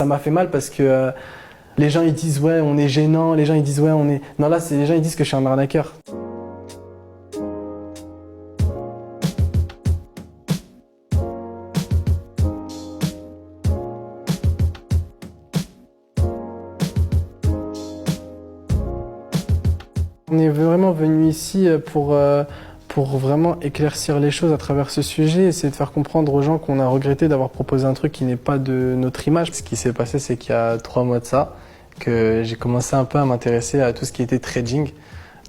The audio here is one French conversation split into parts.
Ça m'a fait mal parce que les gens ils disent ouais on est gênant, les gens ils disent ouais on est... Non là c'est les gens ils disent que je suis un arnaqueur. On est vraiment venu ici pour vraiment éclaircir les choses à travers ce sujet, essayer de faire comprendre aux gens qu'on a regretté d'avoir proposé un truc qui n'est pas de notre image. Ce qui s'est passé, c'est qu'il y a 3 mois de ça, que j'ai commencé un peu à m'intéresser à tout ce qui était trading.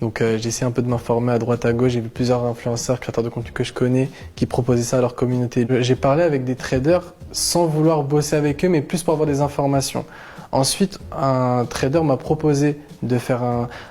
Donc j'ai essayé un peu de m'informer à droite à gauche, j'ai vu plusieurs influenceurs, créateurs de contenu que je connais qui proposaient ça à leur communauté. J'ai parlé avec des traders sans vouloir bosser avec eux, mais plus pour avoir des informations. Ensuite, un trader m'a proposé de faire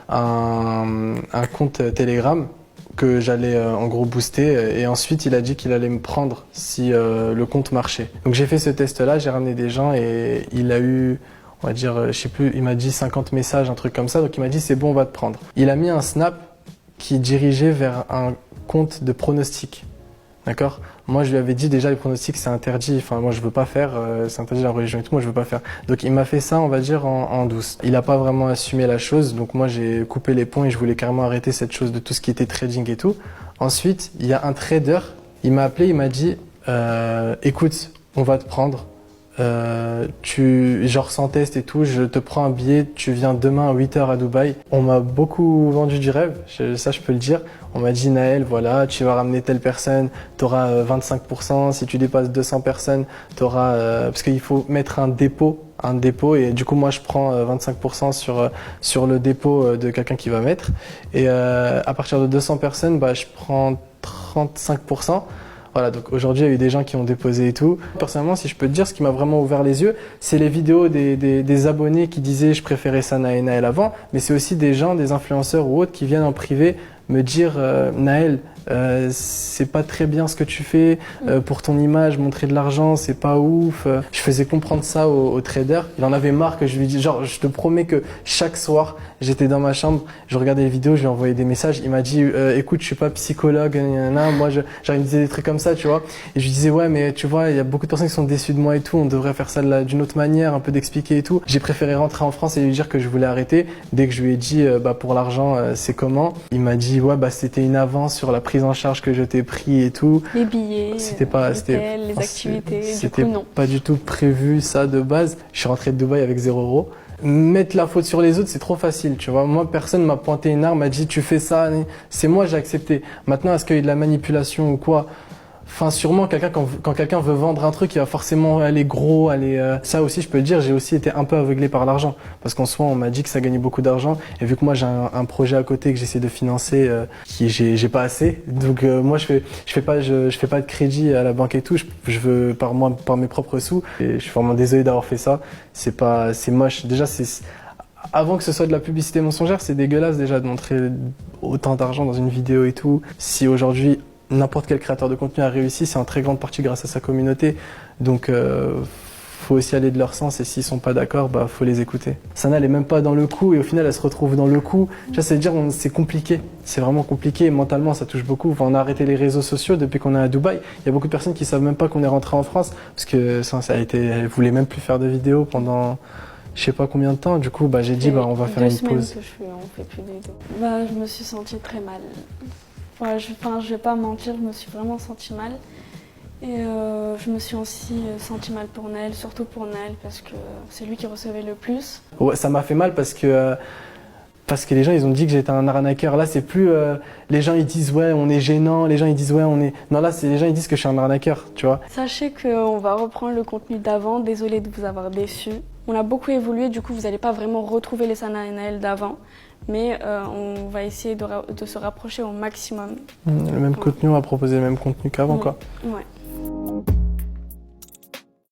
un compte Telegram que j'allais en gros booster et ensuite il a dit qu'il allait me prendre si le compte marchait. Donc j'ai fait ce test-là, j'ai ramené des gens et il a eu, on va dire, je sais plus, il m'a dit 50 messages, un truc comme ça, donc il m'a dit c'est bon, on va te prendre. Il a mis un snap qui dirigeait vers un compte de pronostic. D'accord? Moi, je lui avais dit déjà les pronostics, c'est interdit. Enfin, moi, je veux pas faire. C'est interdit la religion et tout. Moi, je veux pas faire. Donc, il m'a fait ça, on va dire, en douce. Il a pas vraiment assumé la chose. Donc, moi, j'ai coupé les ponts et je voulais carrément arrêter cette chose de tout ce qui était trading et tout. Ensuite, il y a un trader. Il m'a appelé, il m'a dit, écoute, on va te prendre. Genre sans test et tout, je te prends un billet, tu viens demain à 8h à Dubaï. On m'a beaucoup vendu du rêve, ça je peux le dire. On m'a dit Naël, voilà, tu vas ramener telle personne, tu auras 25%, si tu dépasses 200 personnes, tu auras... parce qu'il faut mettre un dépôt et du coup moi je prends 25% sur le dépôt de quelqu'un qui va mettre. Et à partir de 200 personnes, bah, je prends 35%. Voilà, donc aujourd'hui, il y a eu des gens qui ont déposé et tout. Personnellement, si je peux te dire, ce qui m'a vraiment ouvert les yeux, c'est les vidéos des abonnés qui disaient je préférais Sana et Naël avant, mais c'est aussi des gens, des influenceurs ou autres qui viennent en privé me dire Naël, c'est pas très bien ce que tu fais pour ton image, montrer de l'argent, c'est pas ouf. Je faisais comprendre ça au trader. Il en avait marre que je lui dis, genre, je te promets que chaque soir, j'étais dans ma chambre, je regardais les vidéos, je lui envoyais des messages. Il m'a dit, écoute, je suis pas psychologue, moi, genre, il me disait des trucs comme ça, tu vois. Et je lui disais, ouais, mais tu vois, il y a beaucoup de personnes qui sont déçues de moi et tout. On devrait faire ça d'une autre manière, un peu d'expliquer et tout. J'ai préféré rentrer en France et lui dire que je voulais arrêter. Dès que je lui ai dit, bah, pour l'argent, c'est comment? Il m'a dit, ouais, bah, c'était une avance sur la prise en charge que je t'ai pris et tout. Les billets, les activités, c'était non. Pas du tout prévu ça de base. Je suis rentré de Dubaï avec 0 €. Mettre la faute sur les autres, c'est trop facile, tu vois. Moi, personne m'a pointé une arme, m'a dit tu fais ça. C'est moi, j'ai accepté. Maintenant, est-ce qu'il y a de la manipulation ou quoi? Enfin, sûrement, quand quelqu'un veut vendre un truc, il va forcément aller gros, ça aussi, je peux le dire, j'ai aussi été un peu aveuglé par l'argent. Parce qu'en soi, on m'a dit que ça gagnait beaucoup d'argent. Et vu que moi, j'ai un projet à côté que j'essaie de financer, j'ai pas assez. Donc, moi, je fais pas de crédit à la banque et tout. Je veux par mes propres sous. Et je suis vraiment désolé d'avoir fait ça. C'est moche. Déjà, avant que ce soit de la publicité mensongère, c'est dégueulasse déjà de montrer autant d'argent dans une vidéo et tout. Si aujourd'hui, n'importe quel créateur de contenu a réussi, c'est en très grande partie grâce à sa communauté. Donc, faut aussi aller de leur sens et s'ils sont pas d'accord, bah, faut les écouter. Sana, elle est même pas dans le coup et au final, elle se retrouve dans le coup. Tu vois, c'est-à-dire, c'est compliqué. C'est vraiment compliqué. Mentalement, ça touche beaucoup. Enfin, on a arrêté les réseaux sociaux depuis qu'on est à Dubaï. Il y a beaucoup de personnes qui savent même pas qu'on est rentré en France parce que elle voulait même plus faire de vidéos pendant je sais pas combien de temps. Du coup, bah, j'ai dit, bah, on va faire une pause. On fait plus de vidéos. Bah, je me suis sentie très mal. Ouais, je vais pas mentir, je me suis vraiment sentie mal. Et je me suis aussi sentie mal pour Naël, surtout pour Naël, parce que c'est lui qui recevait le plus. Ouais, ça m'a fait mal parce que les gens ils ont dit que j'étais un arnaqueur. Là, c'est plus les gens ils disent ouais on est gênant, les gens ils disent ouais on est... Non là, c'est les gens ils disent que je suis un arnaqueur, tu vois. Sachez qu'on va reprendre le contenu d'avant, désolé de vous avoir déçu. On a beaucoup évolué, du coup vous n'allez pas vraiment retrouver les Sana et Naël d'avant. Mais on va essayer de se rapprocher au maximum. Le même contenu, on va proposer le même contenu qu'avant, quoi. Ouais.